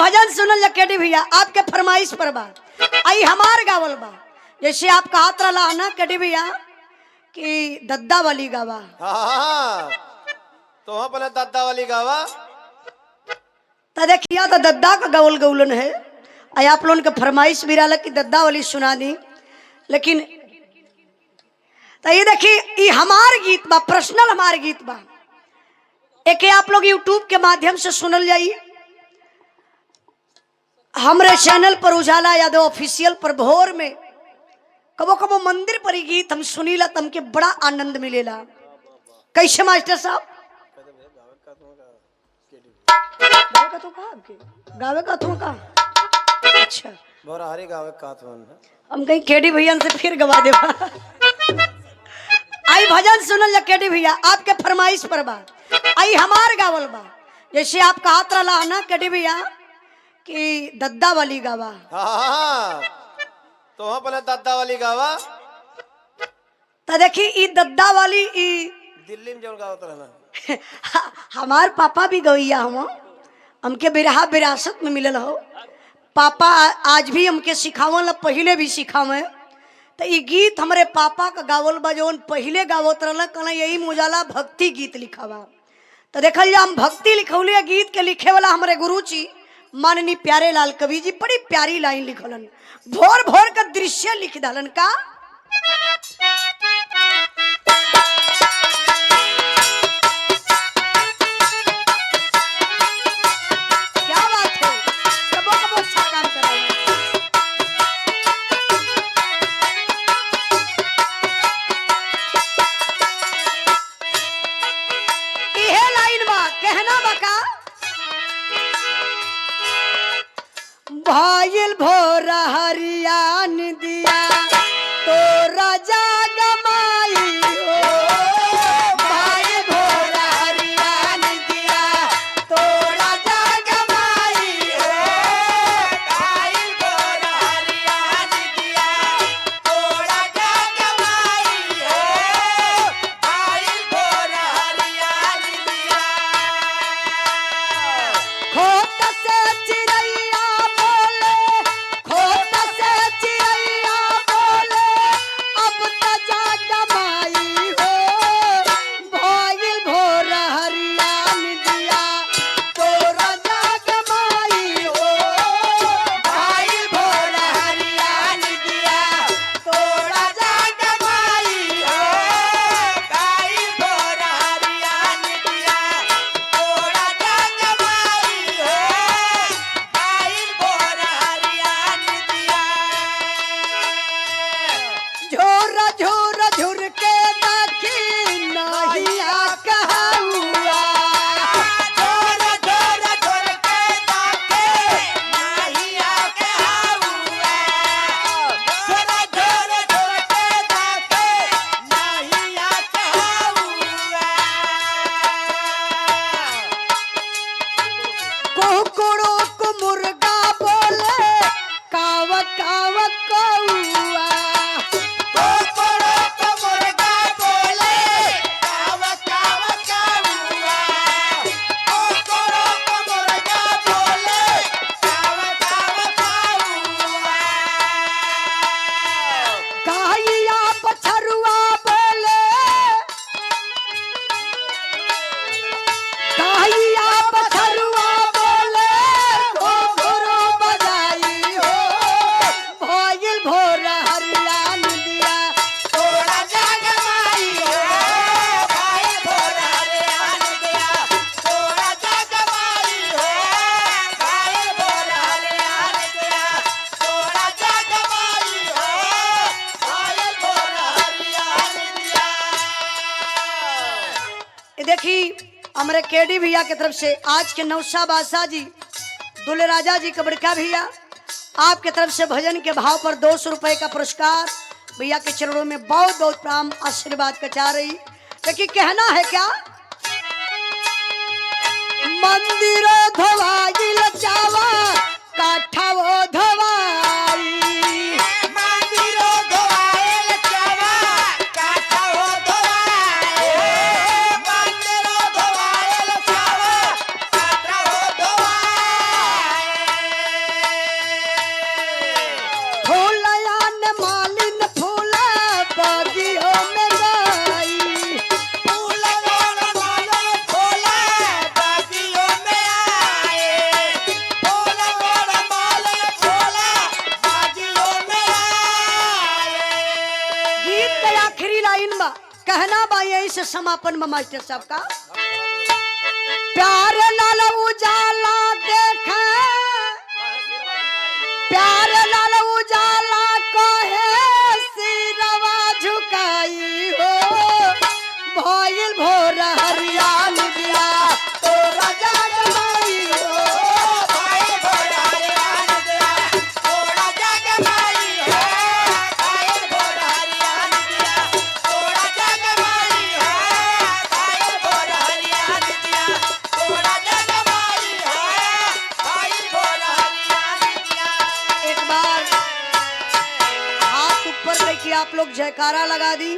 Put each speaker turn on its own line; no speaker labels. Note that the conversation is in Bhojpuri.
भजन सुनल केडी भैया आपके फरमाइश पर बा आई हमार गावल बा। जैसे आप कहत रहा ना केडी भैया कि दद्दा वाली गावा।
हाँ तो वहाँ पहले दद्दा वाली गावा
तो देखिया तो दद्दा का गौल गौलन है। आई आप लोगों के फरमाइश भी रहा कि दद्दा वाली सुना दी, लेकिन तो ये देखिए ये हमार गीत बा, पर्सनल हमार गीत बा। एक आप लोग यूट्यूब के माध्यम से सुनल जाइए। हमरे चैनल पर उजाला यादव ऑफिशियल पर भोर में कबो कबो मंदिर पर ही गीत हम सुनीला तम के बड़ा आनंद मिलेला। कैसे मास्टर साहब गावे का तो का अच्छा
बोरा हरी गावे का तो
हम कहीं केडी भैया से फिर गवा दे। आई भजन सुनल केडी भैया आपके फरमाइश पर बा आई हमार गावल बा। जैसे आप कहत रहा ना केडी भैया कि दद्दा वाली गावा।
हाँ तो वहाँ पहले दद्दा वाली गावा
तो देखी ई दद्दा वाली ई
दिल्ली में जब गावत रहना
हमार पापा भी गवैया हमके बिरहा विरासत में मिलल हो। पापा आज भी हमके सिखावल, पहले भी सिखावे। तो ये गीत हमारे पापा का गावल बा जौन पहले गावत रहल कहना यही मुजाला भक्ति गीत लिखावा। तो देखल जा हम भक्ति लिखौले गीत के लिखे वाला हमारे गुरु जी माननीय प्यारे लाल कवि जी बड़ी प्यारी लाइन लिखलन, भोर भोर का दृश्य लिख डालन का। क्या बात है, कबो कबो अच्छा काम कर रहे हैं। इहे लाइन बा कहना बका भाईल भोर हरियान दिया तो राजा गमाई हो। भाईल भोर हरियान दिया तो राजा गमाई हो। भाईल भोर हरियान दिया तो राजा गमाई हो। भाईल भोर हरियान दिया खोट से चिड़ैया बोले, खोट से चिड़ैया बोले अब त जाग माई हो। भाईल भोर हरियान दिया तोरा जाग माई हो। भाईल भोर हरियान दिया तोरा जाग माई हो। भाईल भोर हरियान दिया तोरा जाग माई हो। भाईल भोर हरियान दिया झोर झोर झुर के देखी नहिया कहूआ। झोर झोर झुर के देखी नहिया कहूआ। झोर झोर झुर के देखी नहिया कहूआ। कुकुड़ो को मुर्गा बोले काव काव कौआ। कुकुड़ो को मुर्गा बोले काव काव कौआ। कुकुड़ो को मुर्गा बोले काव काव कौआ। गाइया बछरुआ बोले, गाइया बछरुआ बोले घुंघरू बजाई हो। भाईल भोर हरियान दिया तोरा जाग माई हो। भाईल भोर हरियान दिया तोरा जाग माई हो। भाईल भोर हरियान दिया तोरा जाग माई हो। भाईल भोर हरियान दिया। ये देखी हमारे केडी भैया की तरफ से आज के नौशा बादशाह जी दुल्हे राजा जी कबड़का भैया आपके तरफ से भजन के भाव पर 200 रुपए का पुरस्कार भैया के चरणों में बहुत बहुत प्राम आशीर्वाद का चाह रही। लेकिन कहना है क्या मंदिरो धोवाइल चावा काठा वो धोवाई। मंदिरो धोवाइल चावा काठा वो धोवाई। मंदिरो धोवाइल चावा काठा वो धोवाई। कहना बा यही से समापन में मास्टर साहब का प्यार लाल उजाला देखे प्यार लाल उजाला कहे सिरवा झुकाई हो भइल भोर हरियाल दिया तोरा जगमाई हो
भाई भोरा हरियाण दिया थोड़ा जगमाई है भाई भोरा हरियाण दिया थोड़ा जगमाई है भाई भोरा हरियाण दिया थोड़ा जगमाई है भाई भोरा हरियाण दिया।
एक बार हाथ ऊपर लेके आप लोग जयकारा लगा दी।